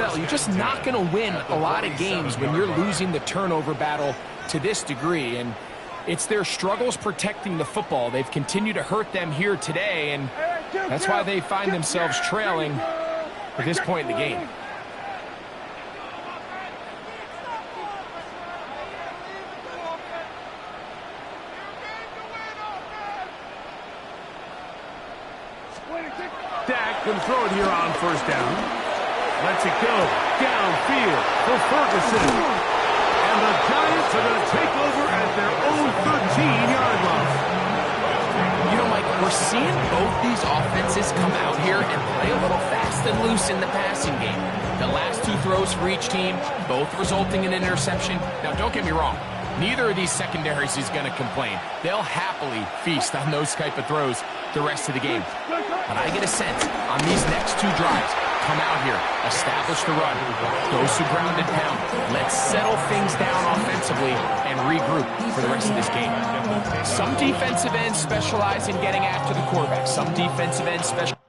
NFL. You're just not going to win a lot of games when you're losing the turnover battle to this degree. And it's their struggles protecting the football. They've continued to hurt them here today, and that's why they find themselves trailing at this point in the game. Dak can throw it here on first down. Lets it go downfield for Ferguson. And the Giants are going to take over at their own 13-yard line. You know, Mike, we're seeing both these offenses come out here and play a little fast and loose in the passing game. The last two throws for each team, both resulting in an interception. Now, don't get me wrong. Neither of these secondaries is going to complain. They'll happily feast on those type of throws the rest of the game. But I get a sense on these next two drives, come out here, establish the run, go to ground and pound. Let's settle things down offensively and regroup for the rest of this game. Some defensive ends specialize in getting after the quarterback. Some defensive ends specialize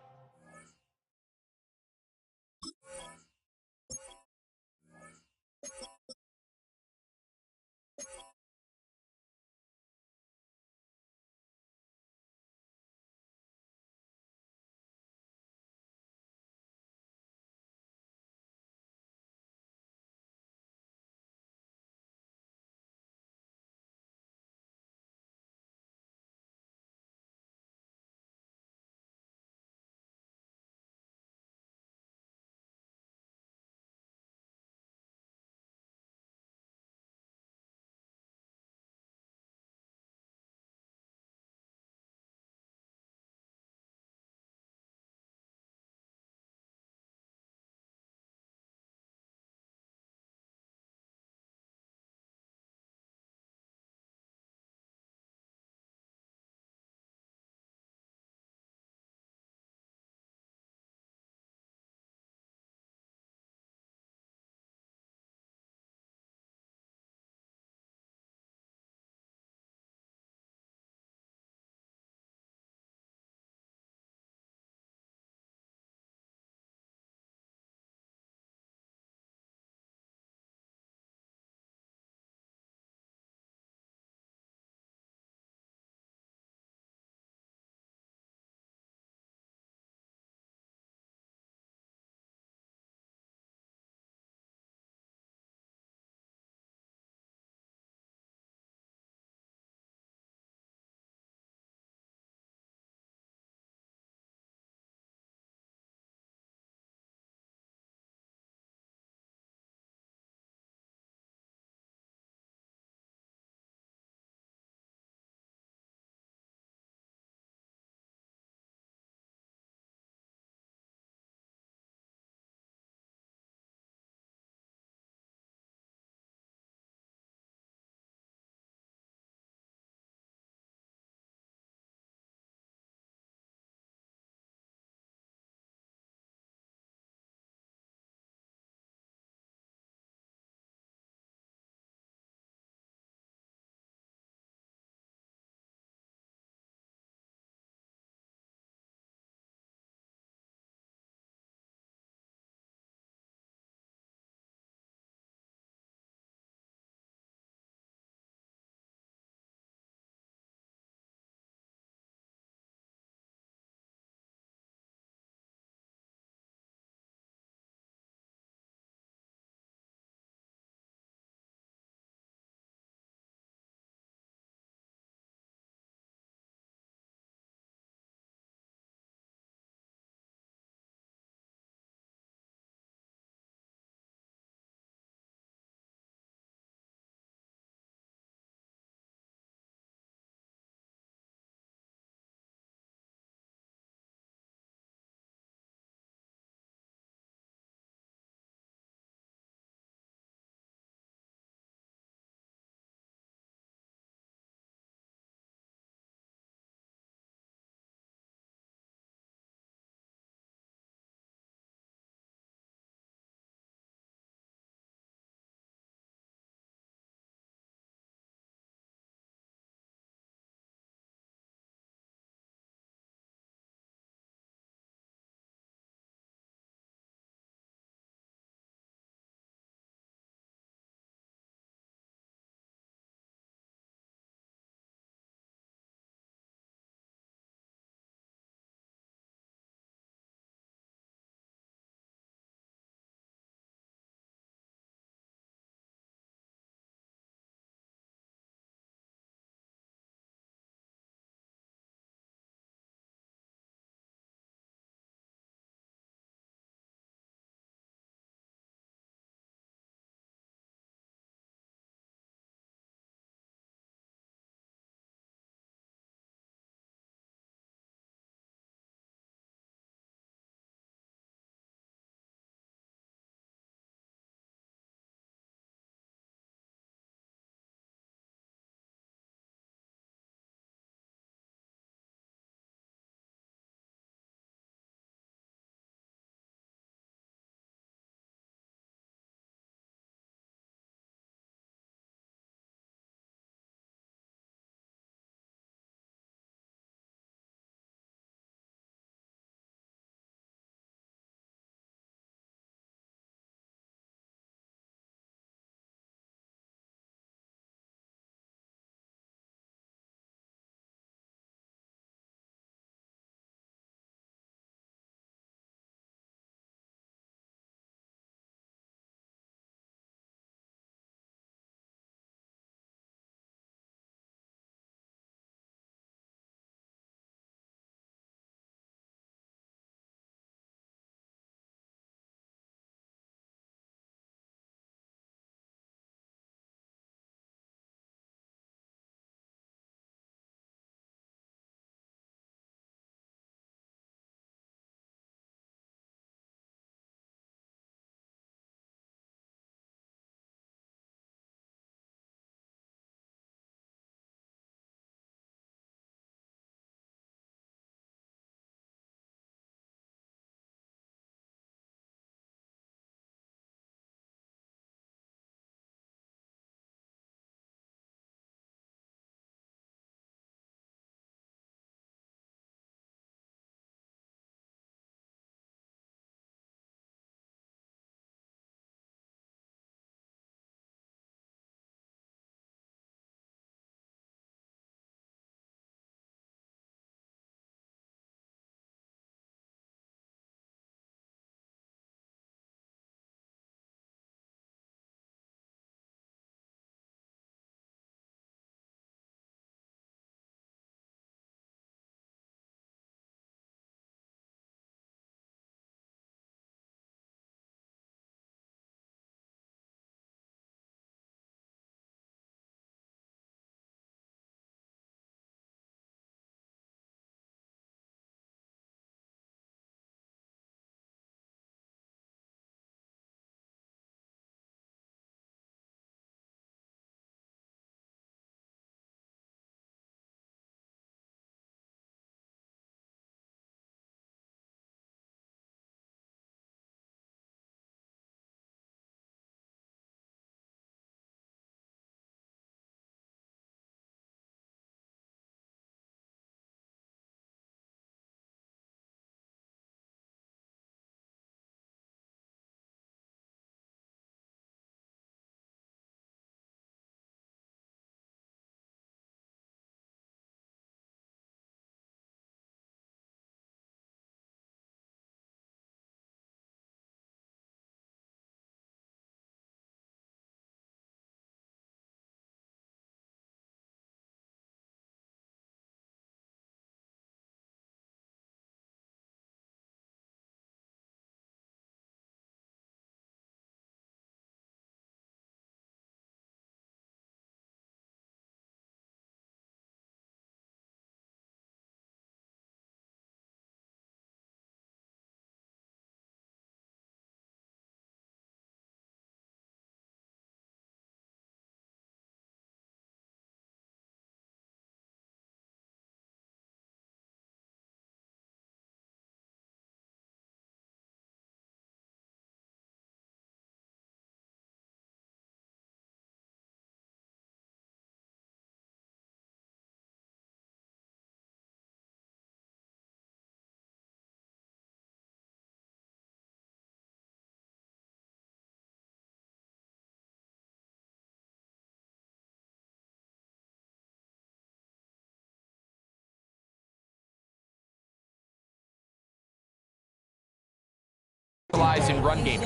in run game.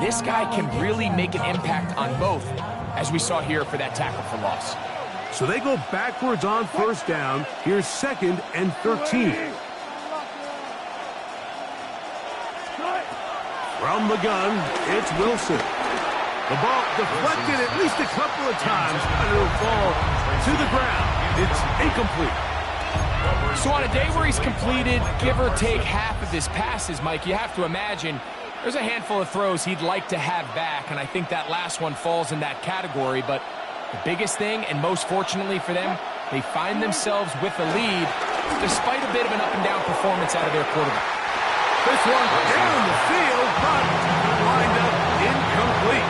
This guy can really make an impact on both, as we saw here for that tackle for loss. So they go backwards on first down. Here's 2nd and 13. From the gun, it's Wilson. The ball deflected at least a couple of times, but it'll fall to the ground. It's incomplete. So on a day where he's completed, give or take half of his passes, Mike, you have to imagine there's a handful of throws he'd like to have back, and I think that last one falls in that category. But the biggest thing, and most fortunately for them, they find themselves with the lead despite a bit of an up-and-down performance out of their quarterback. This one down the field, but lined up incomplete.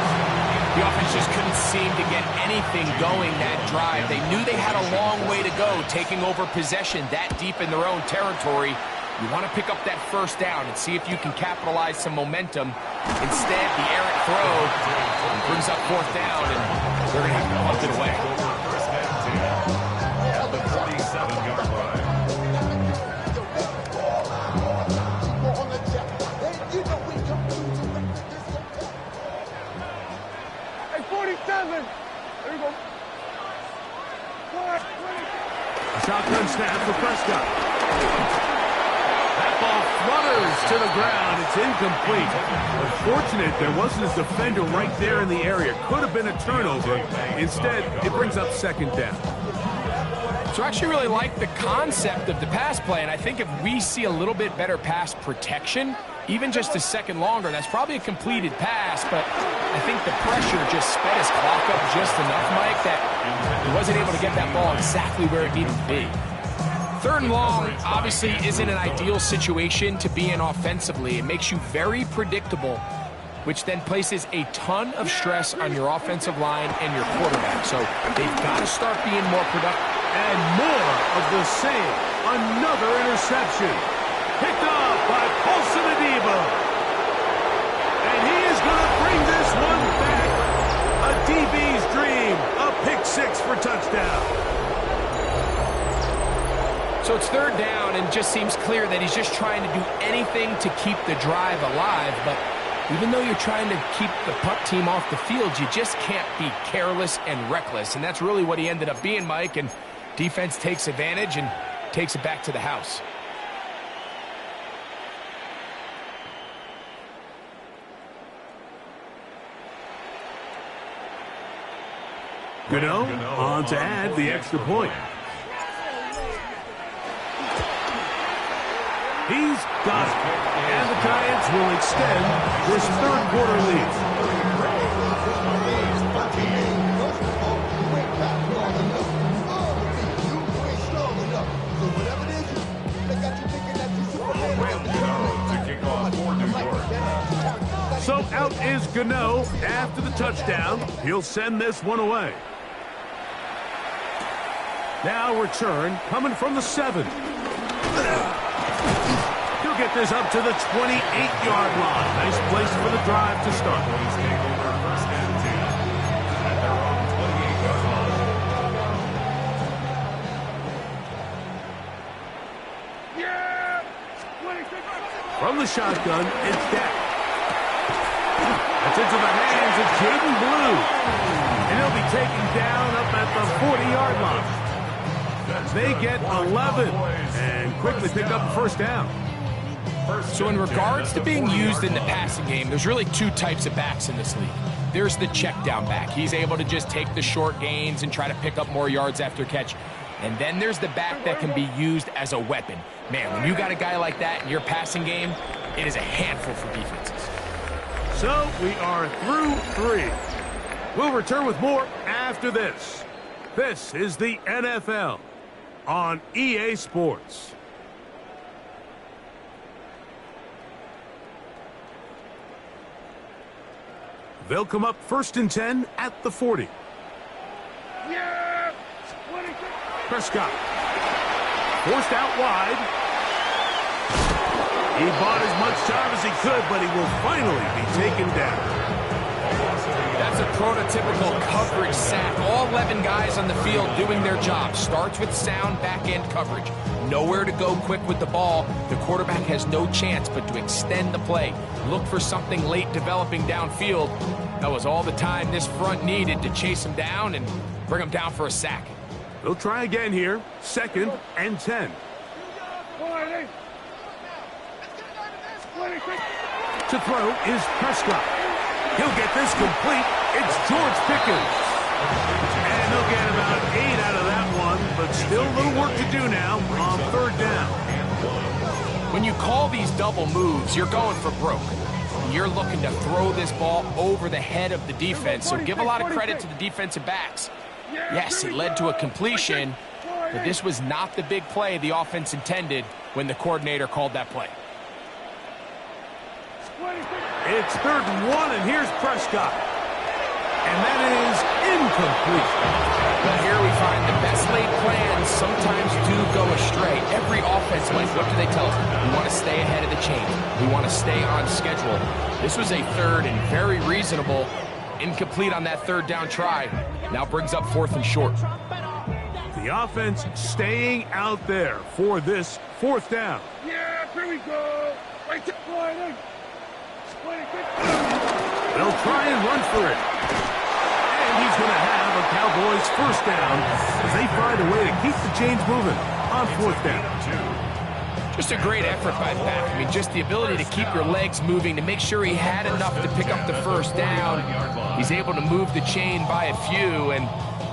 The offense just couldn't seem to get anything going that drive. They knew they had a long way to go, taking over possession that deep in their own territory. You want to pick up that first down and see if you can capitalize some momentum. Instead, the errant throw brings up 4th down, and they're going to have to punt it away. Hey, 47. There you go. Shotgun snap for Prescott. Ball flutters to the ground. It's incomplete. Unfortunate there wasn't a defender right there in the area. Could have been a turnover. Instead, it brings up 2nd down. So I actually really like the concept of the pass play, and I think if we see a little bit better pass protection, even just a second longer, that's probably a completed pass, but I think the pressure just sped his clock up just enough, Mike, that he wasn't able to get that ball exactly where it needed to be. 3rd and long obviously isn't an ideal situation to be in offensively. It makes you very predictable, which then places a ton of stress on your offensive line and your quarterback. So they've got to start being more productive. And more of the same. Another interception. Picked up by Paulson Adebo. And he is going to bring this one back. A DB's dream. A pick 6 for touchdown. So it's 3rd down, and just seems clear that he's just trying to do anything to keep the drive alive. But even though you're trying to keep the punt team off the field, you just can't be careless and reckless. And that's really what he ended up being, Mike. And defense takes advantage and takes it back to the house. Gano on to add the extra point. He's got it. And the Giants will extend this 3rd quarter lead. So out is Gano after the touchdown. He'll send this one away. Now return coming from the 7. He'll get this up to the 28-yard line. Nice place for the drive to start. From the shotgun, it's Dak. That's into the hands of Jaden Blue. And he'll be taken down up at the 40-yard line. They get 11 and quickly pick up the first down. So in regards to being used in the passing game, there's really 2 types of backs in this league. There's the check down back. He's able to just take the short gains and try to pick up more yards after catch. And then there's the back that can be used as a weapon. Man, when you got a guy like that in your passing game, it is a handful for defenses. So we are through 3. We'll return with more after this. This is the NFL on EA Sports. They'll come up 1st and 10 at the 40. Yeah! Prescott. Forced out wide. He bought as much time as he could, but he will finally be taken down. That's a prototypical coverage sack. All 11 guys on the field doing their job. Starts with sound back-end coverage. Nowhere to go quick with the ball. The quarterback has no chance but to extend the play. Look for something late developing downfield. That was all the time this front needed to chase him down and bring him down for a sack. They'll try again here. 2nd and 10. To throw is Prescott. He'll get this complete. It's George Pickens. And they'll get about 8 out of that one, but still a little work to do now on 3rd down. When you call these double moves, you're going for broke. You're looking to throw this ball over the head of the defense, so give a lot of credit to the defensive backs. Yes, it led to a completion, but this was not the big play the offense intended when the coordinator called that play. It's 3rd and 1, and here's Prescott. And that is incomplete. Well, here we find the best laid plans sometimes do go astray. Every offense, Mike, what do they tell us? We want to stay ahead of the chain. We want to stay on schedule. This was a 3rd and very reasonable. Incomplete on that 3rd down try. Now brings up 4th and short. The offense staying out there for this 4th down. Yeah, here we go. Right to line. They'll try and run for it. And he's going to have a Cowboys 1st down as they find a way to keep the chains moving on 4th down. Just a great effort by the back. I mean, just the ability to keep your legs moving to make sure he had enough to pick up the 1st down. He's able to move the chain by a few, and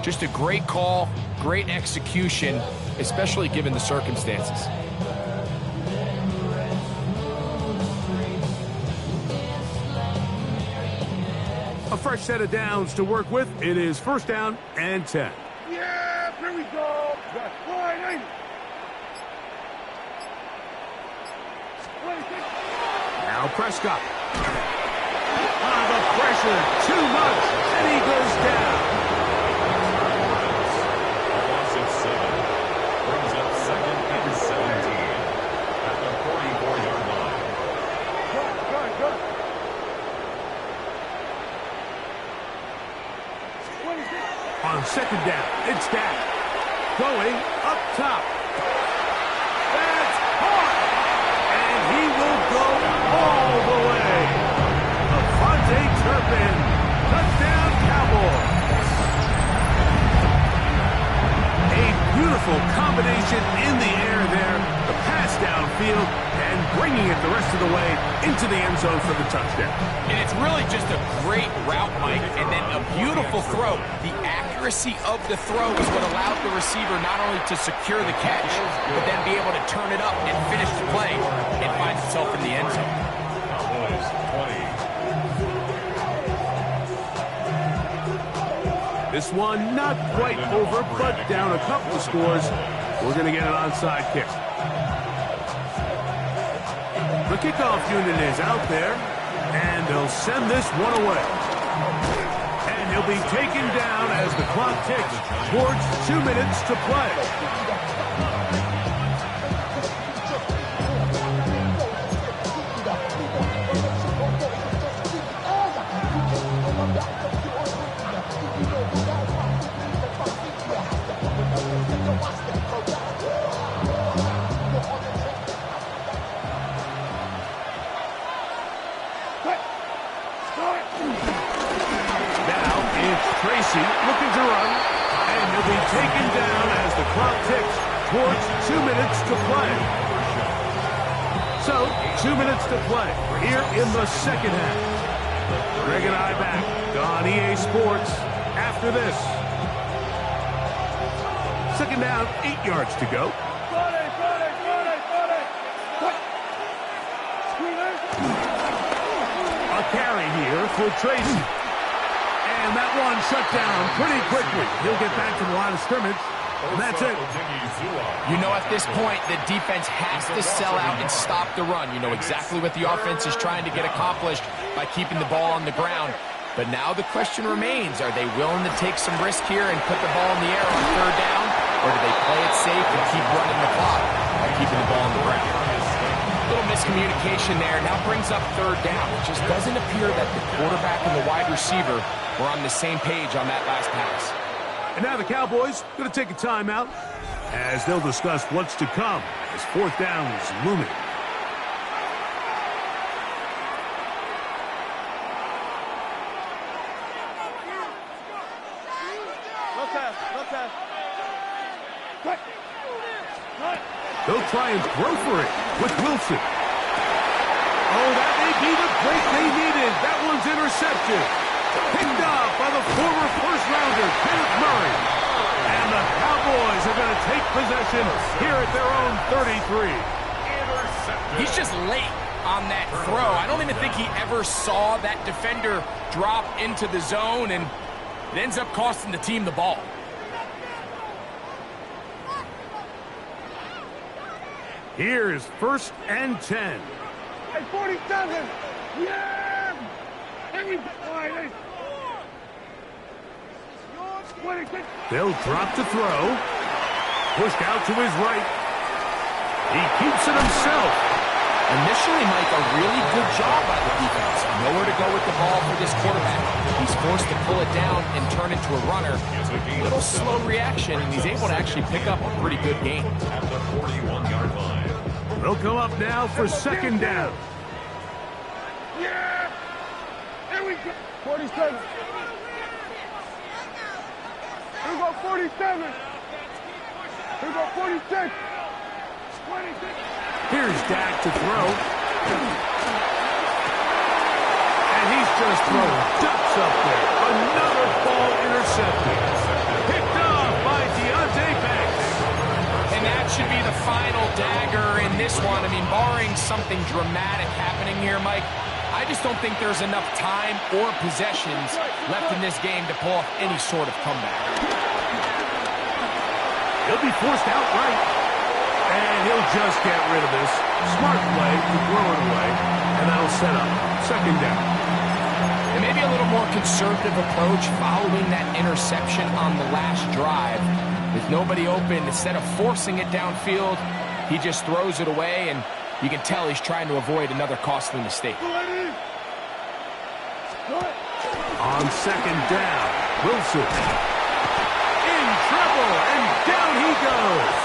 just a great call, great execution, especially given the circumstances. A fresh set of downs to work with. It is 1st down and 10. Yeah, here we go. Line. Now Prescott. The pressure, too much, and he goes down. Loss of 7. Brings up 2nd and 17 at the 44-yard line. Good. On 2nd down, it's Dak. Going up top. That's hard. And he will go all the way. Avonte Turpin. Touchdown, Cowboys. A beautiful combination in the air there. The pass downfield and bringing it the rest of the way into the end zone for the touchdown. And it's really just a great route, Mike, and then a beautiful throw. The accuracy of the throw is what allowed the receiver not only to secure the catch, but then be able to turn it up and finish the play. It finds itself in the end zone. Cowboys 20. This one not quite over, but down a couple of scores. We're going to get an onside kick. The kickoff unit is out there, and they'll send this one away. And he'll be taken down as the clock ticks towards 2 minutes to play. Tracy looking to run, and he'll be taken down as the clock ticks towards 2 minutes to play. So, 2 minutes to play here in the 2nd half. Greg and I back on EA Sports after this. 2nd down, 8 yards to go. A carry here for Tracy. And that one shut down pretty quickly. He'll get back to the line of scrimmage, and that's it. You know, at this point, the defense has to sell out and stop the run. You know exactly what the offense is trying to get accomplished by keeping the ball on the ground. But now the question remains, are they willing to take some risk here and put the ball in the air on 3rd down? Or do they play it safe and keep running the clock by keeping the ball on the ground? A little miscommunication there. Now brings up 3rd down. It just doesn't appear that the quarterback and the wide receiver were on the same page on that last pass. And now the Cowboys going to take a timeout as they'll discuss what's to come as fourth down is looming. They'll try and throw for it with Wilson. Oh, that may be the break they needed. That one's intercepted. Picked off by the former first-rounder, Kenneth Murray. And the Cowboys are going to take possession here at their own 33. He's just late on that throw. I don't even think he ever saw that defender drop into the zone, and it ends up costing the team the ball. Here is 1st and 10. Hey, 47! Yeah! Here we go! All right, hey. They'll drop to throw. Pushed out to his right. He keeps it himself. Initially, Mike, a really good job by the defense. Nowhere to go with the ball for this quarterback. He's forced to pull it down and turn into a runner. A little slow reaction, and he's able to actually pick up a pretty good game. At the 41-yard line. They'll come up now for 2nd down. Yeah! Here we go! 47. Here we go, 47. Here we go, 46. 26. Here's Dak to throw. And he's just throwing ducks up there. Another ball intercepted. Picked off by Deontay Banks. And that should be the final dagger in this one. I mean, barring something dramatic happening here, Mike, I just don't think there's enough time or possessions left in this game to pull off any sort of comeback. He'll be forced outright. And he'll just get rid of this. Smart play to throw it away. And that'll set up 2nd down. And maybe a little more conservative approach following that interception on the last drive. With nobody open, instead of forcing it downfield, he just throws it away, and you can tell he's trying to avoid another costly mistake. On 2nd down, Wilson. In trouble, and down he goes.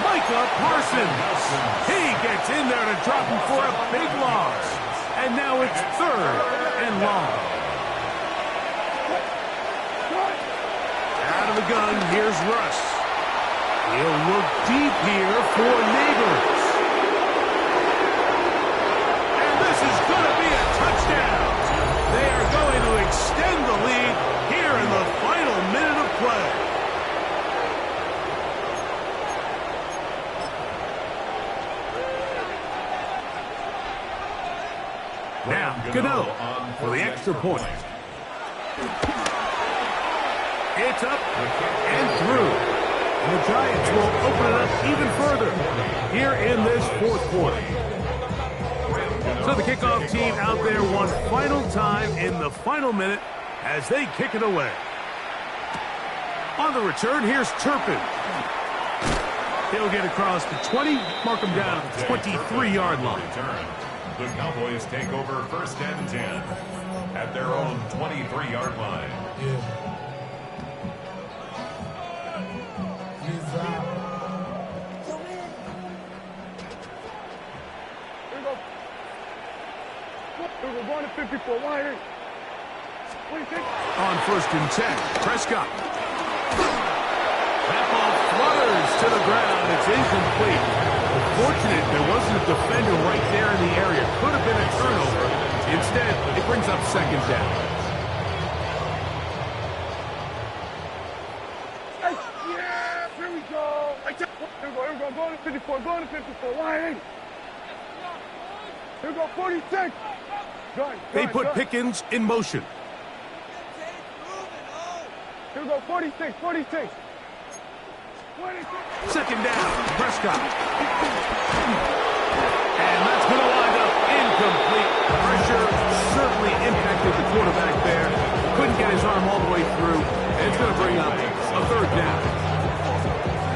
Micah Parsons. He gets in there to drop him for a big loss. And now it's 3rd and long. Out of the gun, here's Russ. He'll look deep here for Neighbors. And this is going to be a touchdown. They are going to extend the lead here in the final minute of play. Now, Gano for the extra point. It's up and through. And the Giants will open it up even further here in this 4th quarter. So the kickoff team out there one final time in the final minute as they kick it away. On the return, here's Turpin. He'll get across the 20, mark him down at the 23-yard line. The Cowboys take over 1st and 10 at their own 23-yard line. We're going to 54. Wide eight. On 1st and 10, Prescott. That ball flutters to the ground. It's incomplete. Fortunate there wasn't a defender right there in the area. Could have been a turnover. Instead, it brings up 2nd down. Hey, yeah, here we go. Here we go. Going to 54. Going to 54. Wide eight. Here we go, 46. They put Pickens in motion. Here we go, 46, 46. 2nd down, Prescott. And that's going to wind up incomplete. Pressure certainly impacted the quarterback there. Couldn't get his arm all the way through. And it's going to bring up a 3rd down.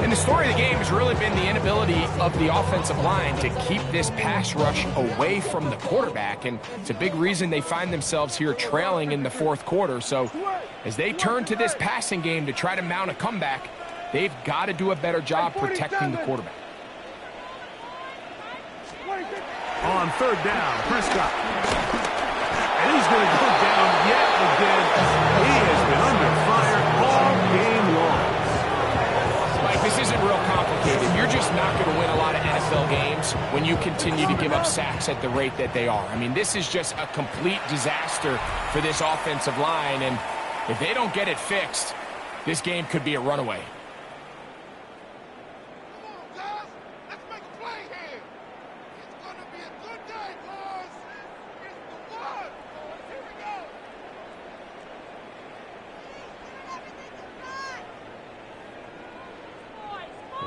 And And the story of the game has really been the inability of the offensive line to keep this pass rush away from the quarterback. And it's a big reason they find themselves here trailing in the fourth quarter. So as they turn to this passing game to try to mount a comeback, they've got to do a better job protecting the quarterback. On third down, Prescott. And he's going to go down yet again. He has been under fire all game long. Mike, this isn't real complicated. You're just not going to win a lot of NFL games when you continue to give up sacks at the rate that they are. I mean, this is just a complete disaster for this offensive line, and if they don't get it fixed, this game could be a runaway.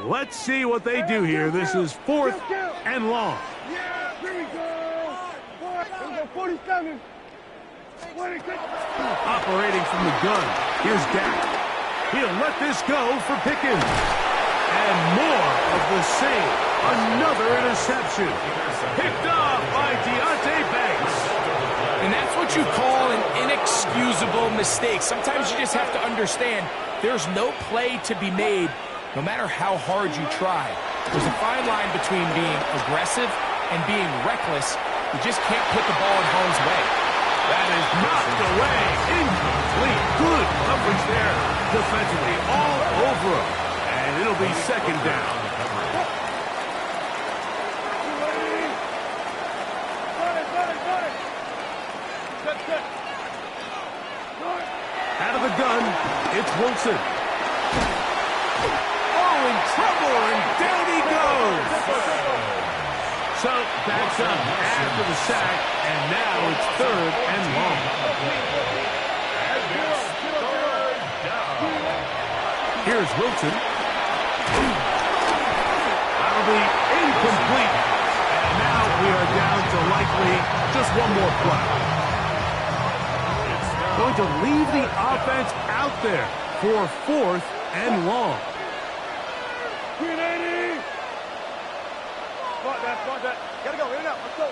Let's see what they do here. This is 4th and long. Yeah, here we go. 47. Operating from the gun. Here's Dak. He'll let this go for Pickens. And more of the same. Another interception. Picked off by Deonte Banks. And that's what you call an inexcusable mistake. Sometimes you just have to understand there's no play to be made no matter how hard you try. There's a fine line between being aggressive and being reckless. You just can't put the ball in harm's way. That is knocked away. Incomplete. Good coverage there. Defensively all over him. And it'll be second down. Out of the gun, it's Wilson. Oh, in trouble, and down he goes. So, backs up after the sack, and now it's 3rd and long. Here's Wilson. That'll be incomplete. And now we are down to likely just one more play. Going to leave the offense out there for 4th and long. Gotta go, in and out, let's go.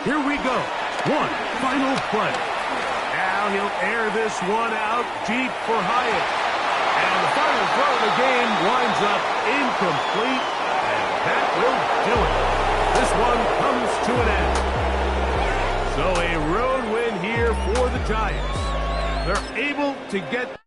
Here we go. One final play. Now he'll air this one out deep for Hyatt. And the final throw of the game winds up incomplete. And that will do it. This one comes to an end. So a road win here for the Giants. They're able to get